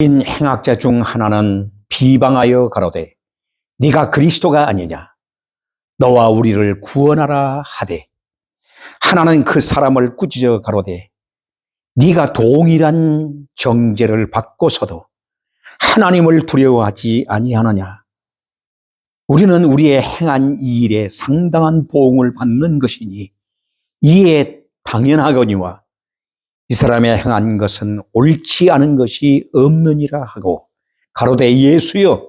인 행악자 중 하나는 비방하여 가로되 네가 그리스도가 아니냐 너와 우리를 구원하라 하되, 하나는 그 사람을 꾸짖어 가로되 네가 동일한 정죄를 받고서도 하나님을 두려워하지 아니하느냐. 우리는 우리의 행한 이 일에 상당한 보응을 받는 것이니 이에 당연하거니와 이 사람의 행한 것은 옳지 않은 것이 없느니라 하고, 가로되 예수여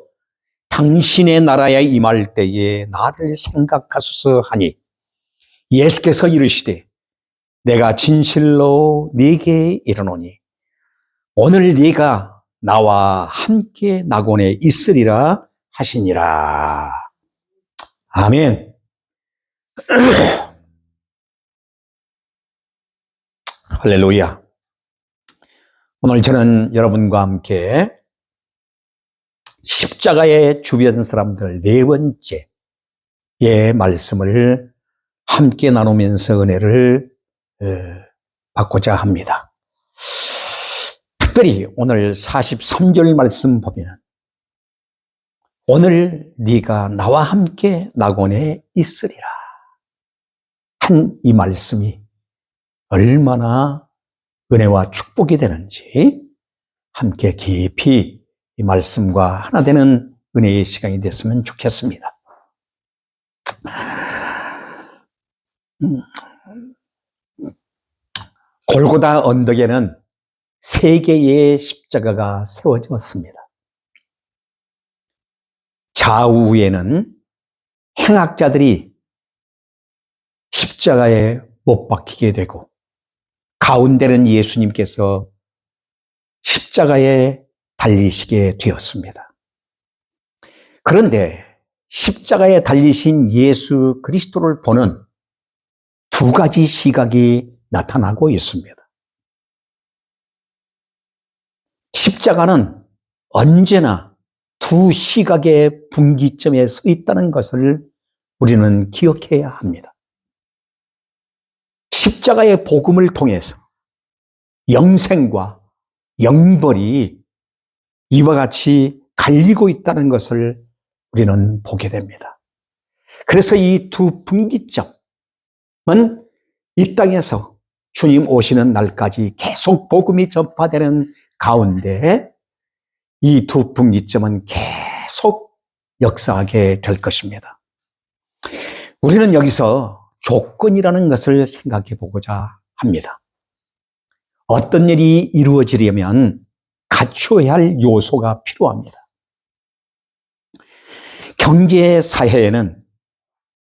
당신의 나라에 임할 때에 나를 생각하소서 하니, 예수께서 이르시되 내가 진실로 네게 이르노니 오늘 네가 나와 함께 낙원에 있으리라 하시니라. 아멘. 할렐루야. 오늘 저는 여러분과 함께 십자가의 주변 사람들 네 번째의 말씀을 함께 나누면서 은혜를 받고자 합니다. 특별히 오늘 43절 말씀 보면 오늘 네가 나와 함께 낙원에 있으리라 한 이 말씀이 얼마나 은혜와 축복이 되는지 함께 깊이 이 말씀과 하나 되는 은혜의 시간이 됐으면 좋겠습니다. 골고다 언덕에는 3개의 십자가가 세워졌습니다. 좌우에는 행악자들이 십자가에 못 박히게 되고, 가운데는 예수님께서 십자가에 달리시게 되었습니다. 그런데 십자가에 달리신 예수 그리스도를 보는 두 가지 시각이 나타나고 있습니다. 십자가는 언제나 두 시각의 분기점에 서 있다는 것을 우리는 기억해야 합니다. 십자가의 복음을 통해서 영생과 영벌이 이와 같이 갈리고 있다는 것을 우리는 보게 됩니다. 그래서 이 두 분기점은 이 땅에서 주님 오시는 날까지 계속 복음이 전파되는 가운데 이 두 분기점은 계속 역사하게 될 것입니다. 우리는 여기서 조건이라는 것을 생각해 보고자 합니다. 어떤 일이 이루어지려면 갖춰야 할 요소가 필요합니다. 경제 사회에는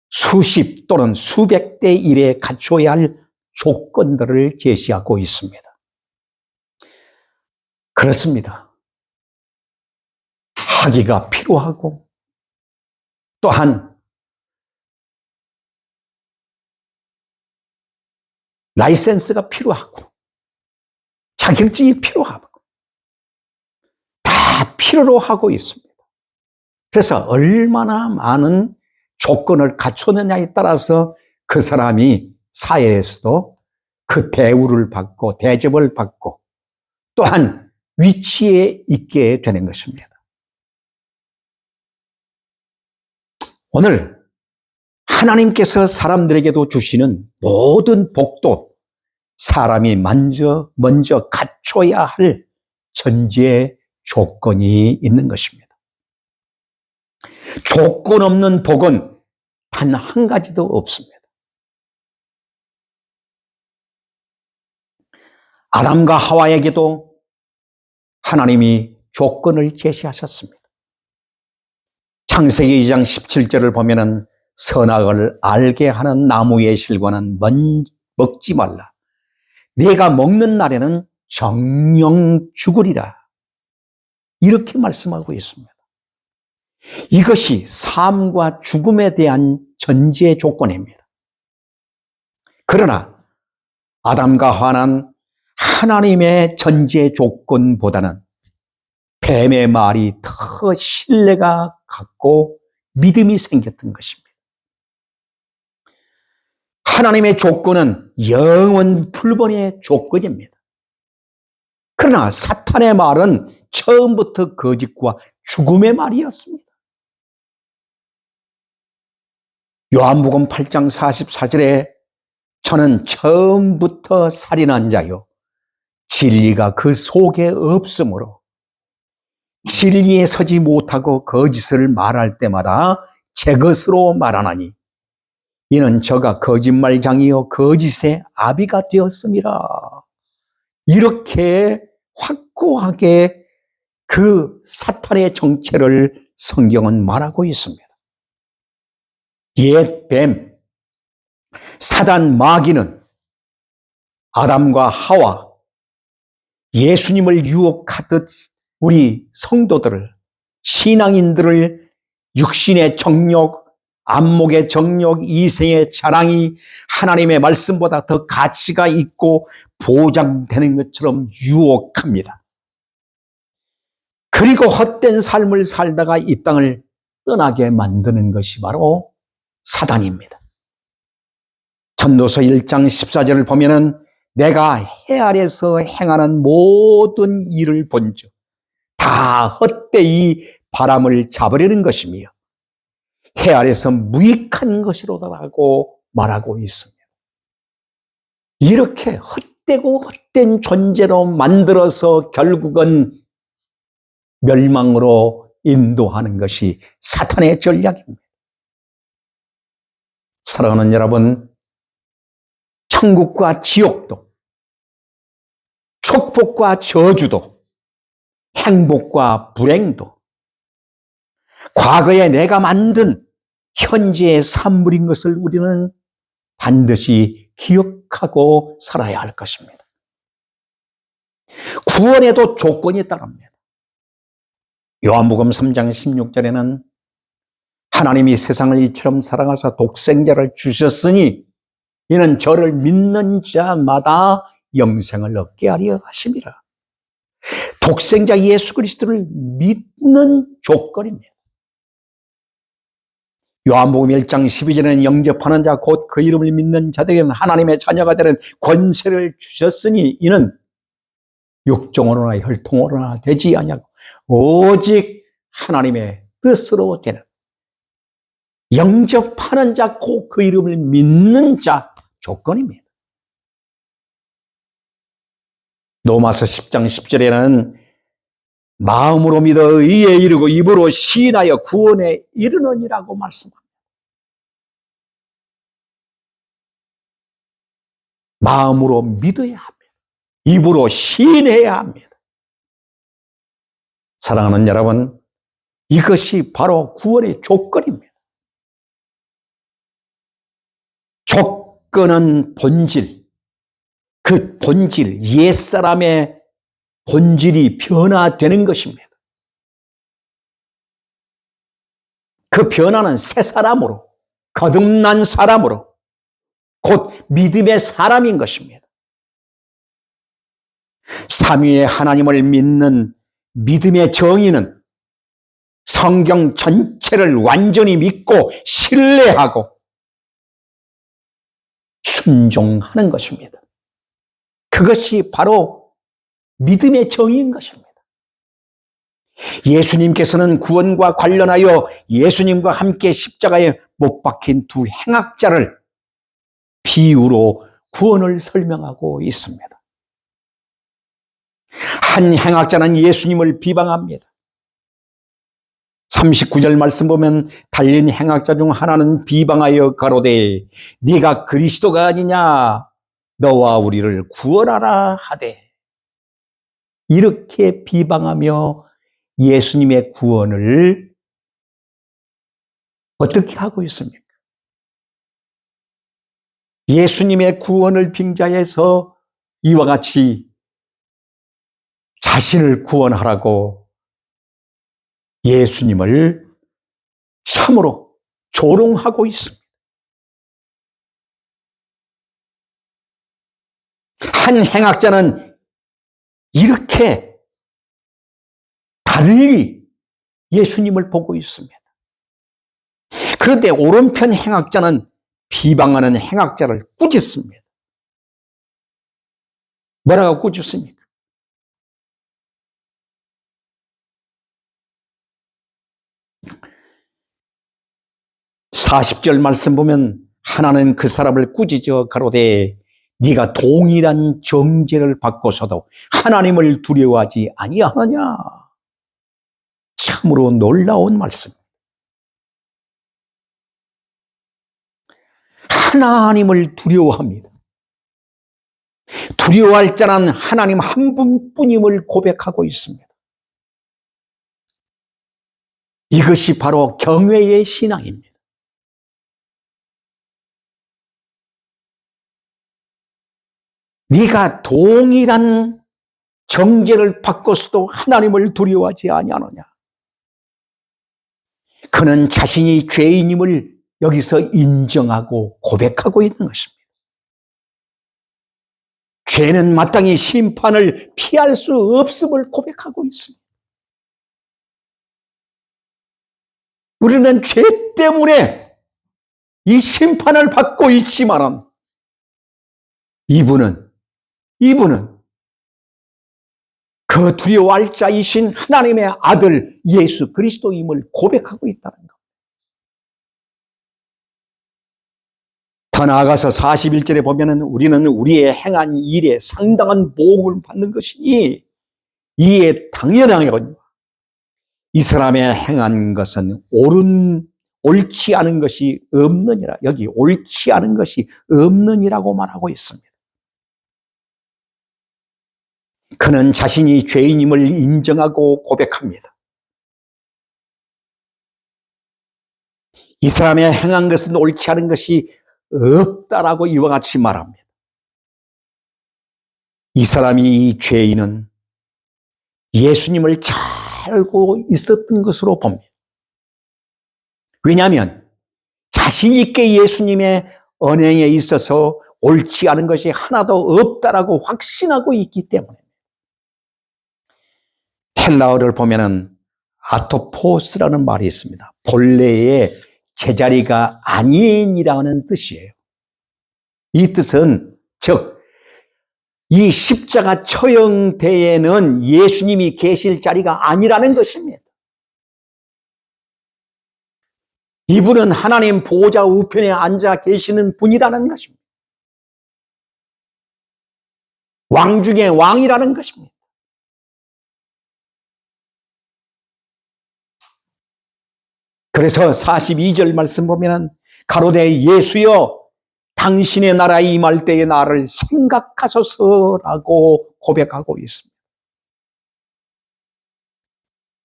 수십 또는 수백 대 1에 갖춰야 할 조건들을 제시하고 있습니다. 그렇습니다. 학위가 필요하고, 또한 라이센스가 필요하고, 자격증이 필요하고, 다 필요로 하고 있습니다. 그래서 얼마나 많은 조건을 갖췄느냐에 따라서 그 사람이 사회에서도 그 대우를 받고 대접을 받고 또한 위치에 있게 되는 것입니다. 오늘 하나님께서 사람들에게도 주시는 모든 복도 사람이 먼저 갖춰야 할 전제 조건이 있는 것입니다. 조건 없는 복은 단 한 가지도 없습니다. 아담과 하와에게도 하나님이 조건을 제시하셨습니다. 창세기 2장 17절을 보면은 선악을 알게 하는 나무의 실과는 먹지 말라. 네가 먹는 날에는 정령 죽으리라. 이렇게 말씀하고 있습니다. 이것이 삶과 죽음에 대한 전제 조건입니다. 그러나 아담과 하와는 하나님의 전제 조건보다는 뱀의 말이 더 신뢰가 갖고 믿음이 생겼던 것입니다. 하나님의 조건은 영원 불변의 조건입니다. 그러나 사탄의 말은 처음부터 거짓과 죽음의 말이었습니다. 요한복음 8장 44절에 저는 처음부터 살인한 자요 진리가 그 속에 없으므로 진리에 서지 못하고 거짓을 말할 때마다 제 것으로 말하나니 이는 저가 거짓말장이요 거짓의 아비가 되었음이라. 이렇게 확고하게 그 사탄의 정체를 성경은 말하고 있습니다. 옛 뱀, 사단 마귀는 아담과 하와, 예수님을 유혹하듯 우리 성도들을, 신앙인들을 육신의 정욕, 안목의 정욕, 이생의 자랑이 하나님의 말씀보다 더 가치가 있고 보장되는 것처럼 유혹합니다. 그리고 헛된 삶을 살다가 이 땅을 떠나게 만드는 것이 바로 사단입니다. 전도서 1장 14절을 보면은 내가 해 아래서 행하는 모든 일을 본즉 다 헛되이 바람을 잡으려는 것이며 해 아래서 무익한 것이로다라고 말하고 있습니다. 이렇게 헛되고 헛된 존재로 만들어서 결국은 멸망으로 인도하는 것이 사탄의 전략입니다. 사랑하는 여러분, 천국과 지옥도, 축복과 저주도, 행복과 불행도, 과거에 내가 만든 현재의 산물인 것을 우리는 반드시 기억하고 살아야 할 것입니다. 구원에도 조건이 따릅니다. 요한복음 3장 16절에는 하나님이 세상을 이처럼 사랑하사 독생자를 주셨으니 이는 저를 믿는 자마다 영생을 얻게 하려 하심이라. 독생자 예수 그리스도를 믿는 조건입니다. 요한복음 1장 12절에는 영접하는 자 곧 그 이름을 믿는 자들에게는 하나님의 자녀가 되는 권세를 주셨으니 이는 육정으로나 혈통으로나 되지 아니하고 오직 하나님의 뜻으로 되는 영접하는 자 곧 그 이름을 믿는 자 조건입니다. 로마서 10장 10절에는 마음으로 믿어 의에 이르고 입으로 시인하여 구원에 이르느니라고 말씀합니다. 마음으로 믿어야 합니다. 입으로 시인해야 합니다. 사랑하는 여러분, 이것이 바로 구원의 조건입니다. 조건은 본질, 그 본질, 옛사람의 본질이 변화되는 것입니다. 그 변화는 새 사람으로, 거듭난 사람으로, 곧 믿음의 사람인 것입니다. 삼위의 하나님을 믿는 믿음의 정의는 성경 전체를 완전히 믿고 신뢰하고 순종하는 것입니다. 그것이 바로 믿음의 정의인 것입니다. 예수님께서는 구원과 관련하여 예수님과 함께 십자가에 못 박힌 두 행악자를 비유로 구원을 설명하고 있습니다. 한 행악자는 예수님을 비방합니다. 39절 말씀 보면 달린 행악자 중 하나는 비방하여 가로되 네가 그리스도가 아니냐 너와 우리를 구원하라 하되 이렇게 비방하며 예수님의 구원을 어떻게 하고 있습니까? 예수님의 구원을 빙자해서 이와 같이 자신을 구원하라고 예수님을 참으로 조롱하고 있습니다. 한 행악자는 이렇게 달리 예수님을 보고 있습니다. 그런데 오른편 행악자는 비방하는 행악자를 꾸짖습니다. 뭐라고 꾸짖습니까? 40절 말씀 보면 하나는 그 사람을 꾸짖어 가로되 네가 동일한 정죄를 받고서도 하나님을 두려워하지 아니하느냐. 참으로 놀라운 말씀. 하나님을 두려워합니다. 두려워할 자는 하나님 한 분뿐임을 고백하고 있습니다. 이것이 바로 경외의 신앙입니다. 네가 동일한 정죄를 받고서도 하나님을 두려워하지 아니하느냐. 그는 자신이 죄인임을 여기서 인정하고 고백하고 있는 것입니다. 죄는 마땅히 심판을 피할 수 없음을 고백하고 있습니다. 우리는 죄 때문에 이 심판을 받고 있지만은 이분은 그 두려워할 자이신 하나님의 아들 예수 그리스도임을 고백하고 있다는 것. 더 나아가서 41절에 보면은 우리는 우리의 행한 일에 상당한 보응을 받는 것이니 이에 당연하거든요. 이 사람의 행한 것은 옳지 않은 것이 없느니라. 여기 옳지 않은 것이 없느니라고 말하고 있습니다. 그는 자신이 죄인임을 인정하고 고백합니다. 이 사람의 행한 것은 옳지 않은 것이 없다라고 이와 같이 말합니다. 이 사람이 이 죄인은 예수님을 잘 알고 있었던 것으로 봅니다. 왜냐하면 자신 있게 예수님의 언행에 있어서 옳지 않은 것이 하나도 없다라고 확신하고 있기 때문에. 헬라어를 보면은 아토포스라는 말이 있습니다. 본래의 제자리가 아닌이라는 뜻이에요. 이 뜻은 즉 이 십자가 처형대에는 예수님이 계실 자리가 아니라는 것입니다. 이분은 하나님 보좌 우편에 앉아 계시는 분이라는 것입니다. 왕 중에 왕이라는 것입니다. 그래서 42절 말씀 보면 가로되 예수여 당신의 나라에 임할 때에 나를 생각하소서라고 고백하고 있습니다.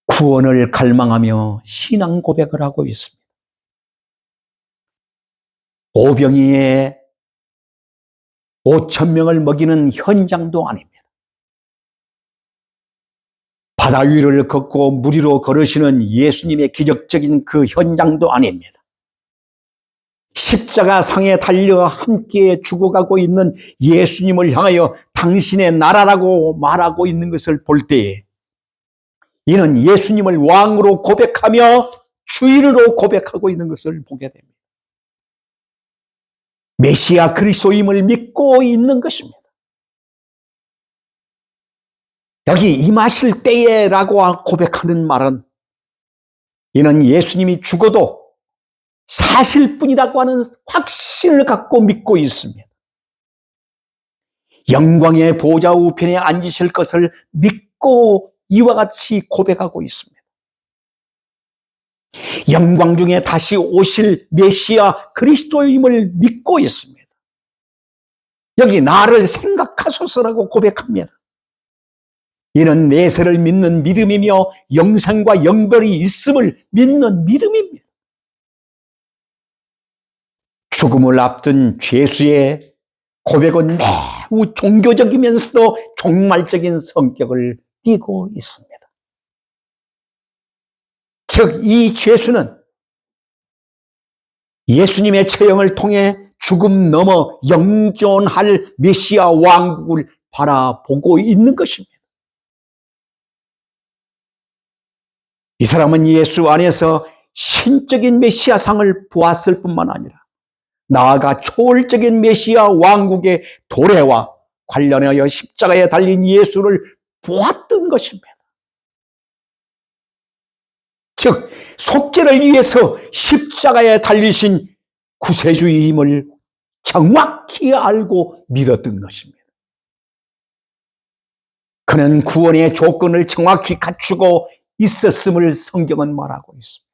구원을 갈망하며 신앙 고백을 하고 있습니다. 오병이의 5,000명을 먹이는 현장도 아닙니다. 바다 위를 걷고 물 위로 걸으시는 예수님의 기적적인 그 현장도 아닙니다. 십자가 상에 달려 함께 죽어가고 있는 예수님을 향하여 당신의 나라라고 말하고 있는 것을 볼 때에 이는 예수님을 왕으로 고백하며 주인으로 고백하고 있는 것을 보게 됩니다. 메시아 그리스도임을 믿고 있는 것입니다. 여기 임하실 때에라고 고백하는 말은 이는 예수님이 죽어도 사실 뿐이라고 하는 확신을 갖고 믿고 있습니다. 영광의 보좌 우편에 앉으실 것을 믿고 이와 같이 고백하고 있습니다. 영광 중에 다시 오실 메시아 그리스도임을 믿고 있습니다. 여기 나를 생각하소서라고 고백합니다. 이는 내세를 믿는 믿음이며 영생과 연결이 있음을 믿는 믿음입니다. 죽음을 앞둔 죄수의 고백은 매우 종교적이면서도 종말적인 성격을 띠고 있습니다. 즉, 이 죄수는 예수님의 처형을 통해 죽음 넘어 영존할 메시아 왕국을 바라보고 있는 것입니다. 이 사람은 예수 안에서 신적인 메시아상을 보았을 뿐만 아니라 나아가 초월적인 메시아 왕국의 도래와 관련하여 십자가에 달린 예수를 보았던 것입니다. 즉 속죄를 위해서 십자가에 달리신 구세주임을 정확히 알고 믿었던 것입니다. 그는 구원의 조건을 정확히 갖추고 있었음을 성경은 말하고 있습니다.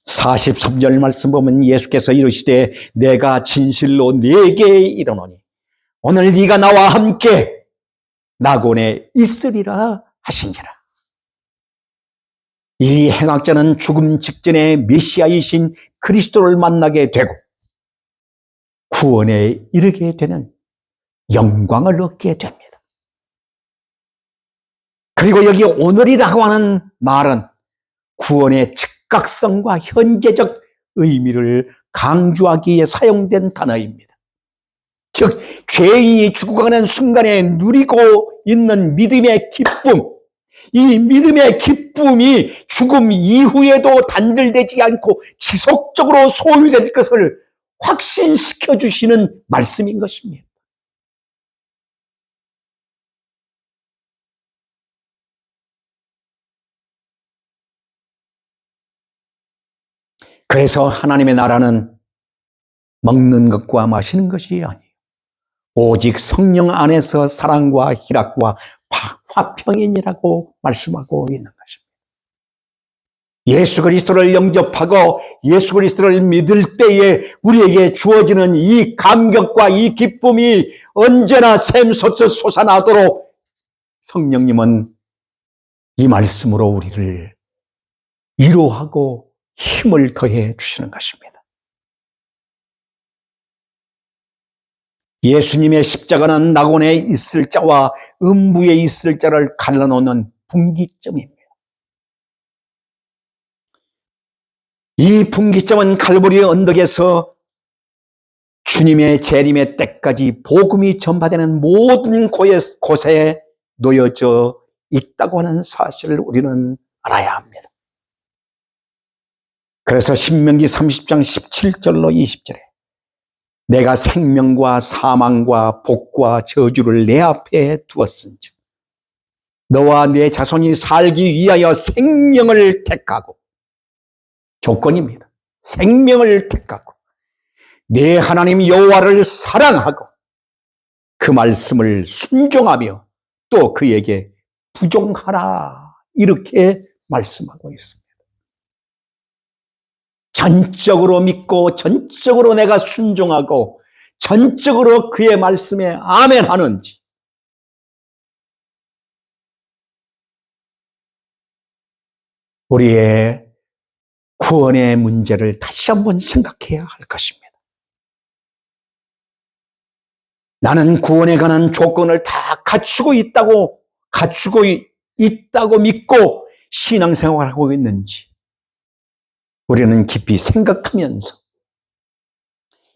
43절 말씀 보면 예수께서 이르시되 내가 진실로 네게 이르노니 오늘 네가 나와 함께 낙원에 있으리라 하시니라. 이 행악자는 죽음 직전에 메시아이신 그리스도를 만나게 되고 구원에 이르게 되는 영광을 얻게 됩니다. 그리고 여기 오늘이라고 하는 말은 구원의 즉각성과 현재적 의미를 강조하기 위해 사용된 단어입니다. 즉 죄인이 죽어가는 순간에 누리고 있는 믿음의 기쁨, 이 믿음의 기쁨이 죽음 이후에도 단절되지 않고 지속적으로 소유될 것을 확신시켜 주시는 말씀인 것입니다. 그래서 하나님의 나라는 먹는 것과 마시는 것이 아니에요. 오직 성령 안에서 사랑과 희락과 화평이라고 말씀하고 있는 것입니다. 예수 그리스도를 영접하고 예수 그리스도를 믿을 때에 우리에게 주어지는 이 감격과 이 기쁨이 언제나 샘솟아 솟아나도록 성령님은 이 말씀으로 우리를 위로하고 힘을 더해 주시는 것입니다. 예수님의 십자가는 낙원에 있을 자와 음부에 있을 자를 갈라놓는 분기점입니다. 이 분기점은 갈보리 언덕에서 주님의 재림의 때까지 복음이 전파되는 모든 곳에 놓여져 있다고 하는 사실을 우리는 알아야 합니다. 그래서 신명기 30장 17절로 20절에 내가 생명과 사망과 복과 저주를 내 앞에 두었은즉 너와 내 자손이 살기 위하여 생명을 택하고, 조건입니다. 생명을 택하고 내 하나님 여호와를 사랑하고 그 말씀을 순종하며 또 그에게 부종하라, 이렇게 말씀하고 있습니다. 전적으로 믿고 전적으로 내가 순종하고 전적으로 그의 말씀에 아멘하는지, 우리의 구원의 문제를 다시 한번 생각해야 할 것입니다. 나는 구원에 관한 조건을 다 갖추고 있다고 믿고 신앙생활을 하고 있는지 우리는 깊이 생각하면서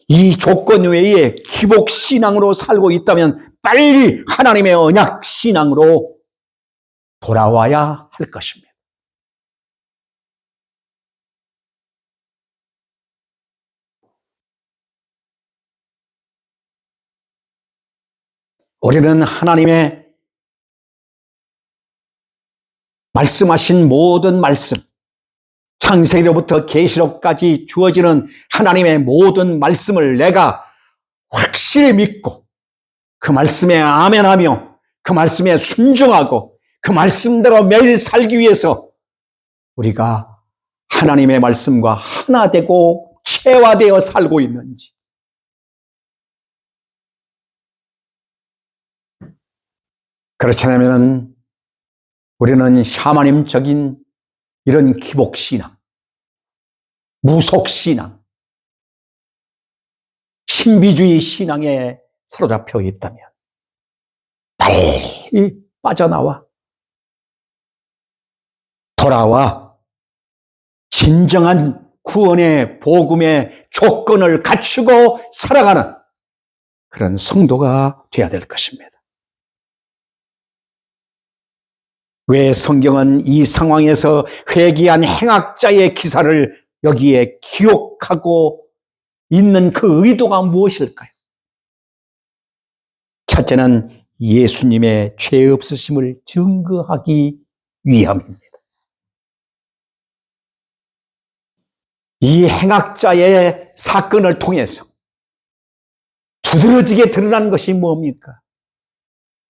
이 조건 외에 기복신앙으로 살고 있다면 빨리 하나님의 언약신앙으로 돌아와야 할 것입니다. 우리는 하나님의 말씀하신 모든 말씀, 창세기로부터 계시록까지 주어지는 하나님의 모든 말씀을 내가 확실히 믿고 그 말씀에 아멘하며 그 말씀에 순종하고 그 말씀대로 매일 살기 위해서 우리가 하나님의 말씀과 하나 되고 체화되어 살고 있는지, 그렇지 않으면 우리는 샤머님적인 이런 기복신앙, 무속신앙, 신비주의 신앙에 사로잡혀 있다면 빨리 빠져나와 돌아와 진정한 구원의 복음의 조건을 갖추고 살아가는 그런 성도가 되어야 될 것입니다. 왜 성경은 이 상황에서 회개한 행악자의 기사를 여기에 기록하고 있는 그 의도가 무엇일까요? 첫째는 예수님의 죄 없으심을 증거하기 위함입니다. 이 행악자의 사건을 통해서 두드러지게 드러난 것이 뭡니까?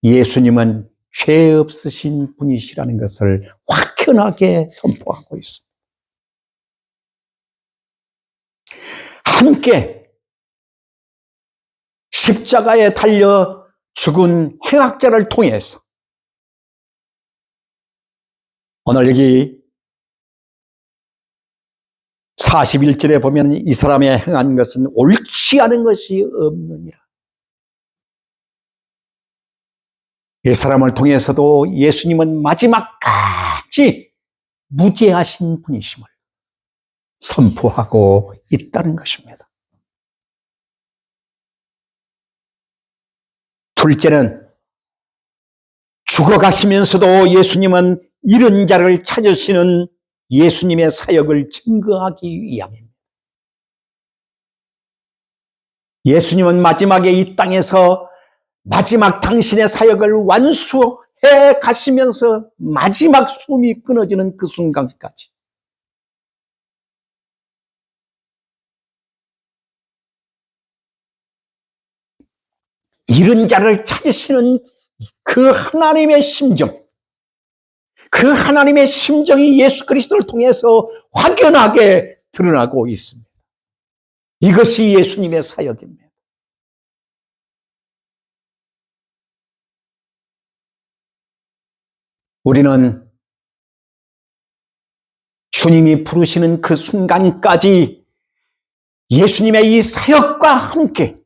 예수님은 죄 없으신 분이시라는 것을 확연하게 선포하고 있습니다. 함께 십자가에 달려 죽은 행악자를 통해서 오늘 여기 41절에 보면 이 사람이 행한 것은 옳지 않은 것이 없느니라. 이 사람을 통해서도 예수님은 마지막까지 무죄하신 분이심을 선포하고 있다는 것입니다. 둘째는 죽어가시면서도 예수님은 잃은 자를 찾으시는 예수님의 사역을 증거하기 위함입니다. 예수님은 마지막에 이 땅에서 마지막 당신의 사역을 완수해 가시면서 마지막 숨이 끊어지는 그 순간까지 잃은 자를 찾으시는 그 하나님의 심정, 그 하나님의 심정이 예수 그리스도를 통해서 확연하게 드러나고 있습니다. 이것이 예수님의 사역입니다. 우리는 주님이 부르시는 그 순간까지 예수님의 이 사역과 함께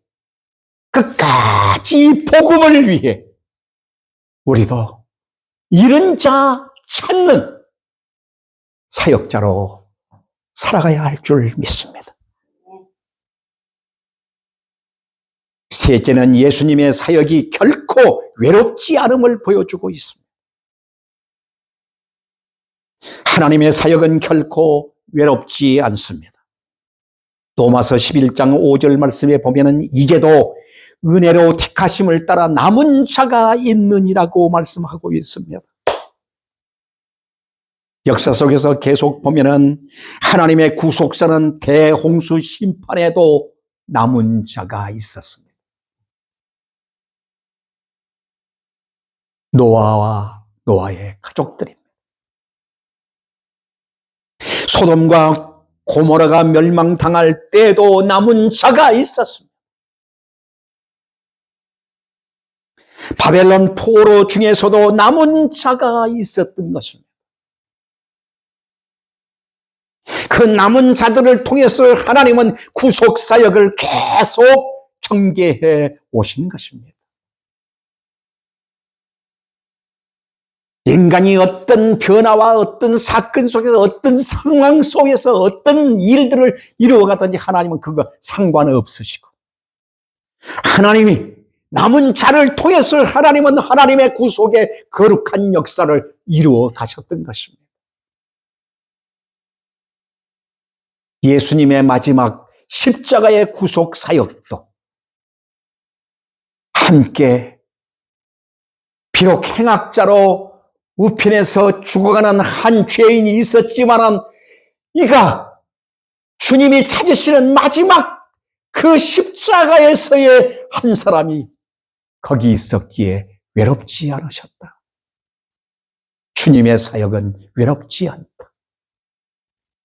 끝까지 복음을 위해 우리도 잃은 자 찾는 사역자로 살아가야 할 줄 믿습니다. 셋째는 예수님의 사역이 결코 외롭지 않음을 보여주고 있습니다. 하나님의 사역은 결코 외롭지 않습니다. 로마서 11장 5절 말씀에 보면은 이제도 은혜로 택하심을 따라 남은 자가 있느니라고 말씀하고 있습니다. 역사 속에서 계속 보면은 하나님의 구속사는 대홍수 심판에도 남은 자가 있었습니다. 노아와 노아의 가족들입니다. 소돔과 고모라가 멸망당할 때에도 남은 자가 있었습니다. 바벨론 포로 중에서도 남은 자가 있었던 것입니다. 그 남은 자들을 통해서 하나님은 구속사역을 계속 전개해 오신 것입니다. 인간이 어떤 변화와 어떤 사건 속에서 어떤 상황 속에서 어떤 일들을 이루어가든지 하나님은 그거 상관없으시고 하나님이 남은 자를 통해서 하나님은 하나님의 구속의 거룩한 역사를 이루어 가셨던 것입니다. 예수님의 마지막 십자가의 구속 사역도 함께 비록 행악자로 우편에서 죽어가는 한 죄인이 있었지만은 이가 주님이 찾으시는 마지막 그 십자가에서의 한 사람이 거기 있었기에 외롭지 않으셨다. 주님의 사역은 외롭지 않다.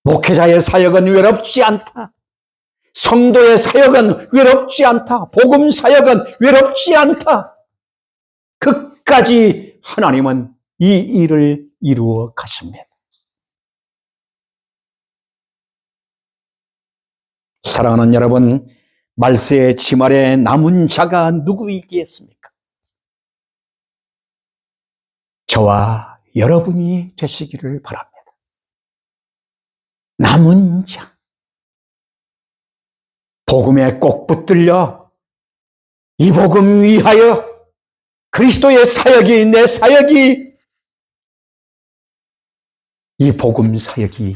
목회자의 사역은 외롭지 않다. 성도의 사역은 외롭지 않다. 복음 사역은 외롭지 않다. 끝까지 하나님은 이 일을 이루어 가십니다. 사랑하는 여러분, 말세의 지말에 남은 자가 누구이겠습니까? 저와 여러분이 되시기를 바랍니다. 남은 자, 복음에 꼭 붙들려 이 복음 위하여 그리스도의 사역이 내 사역이 이 복음 사역이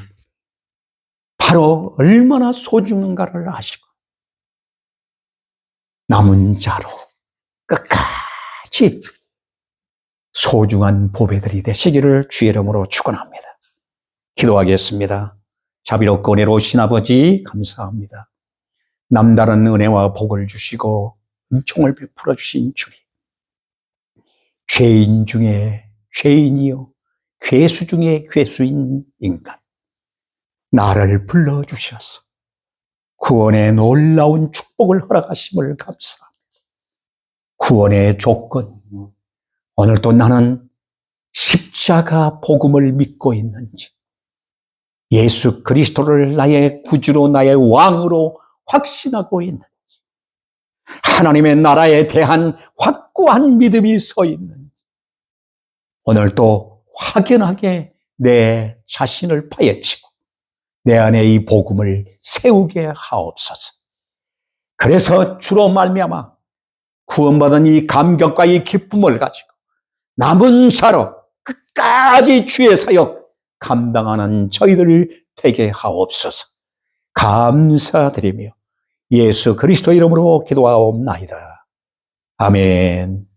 바로 얼마나 소중한가를 아시고 남은 자로 끝까지 같이 소중한 보배들이 되시기를 주의 이름으로 축원합니다. 기도하겠습니다. 자비롭고 은혜로우신 아버지 감사합니다. 남다른 은혜와 복을 주시고 은총을 베풀어 주신 주님, 죄인 중에 죄인이요 괴수 중에 괴수인 인간, 나를 불러주셔서 구원의 놀라운 축복을 허락하심을 감사합니다. 구원의 조건, 오늘도 나는 십자가 복음을 믿고 있는지, 예수 그리스도를 나의 구주로 나의 왕으로 확신하고 있는지, 하나님의 나라에 대한 확고한 믿음이 서 있는지, 오늘도 확연하게 내 자신을 파헤치고 내 안에 이 복음을 세우게 하옵소서. 그래서 주로 말미암아 구원받은 이 감격과 이 기쁨을 가지고 남은 자로 끝까지 주의 사역 감당하는 저희들 되게 하옵소서. 감사드리며 예수 그리스도 이름으로 기도하옵나이다. 아멘.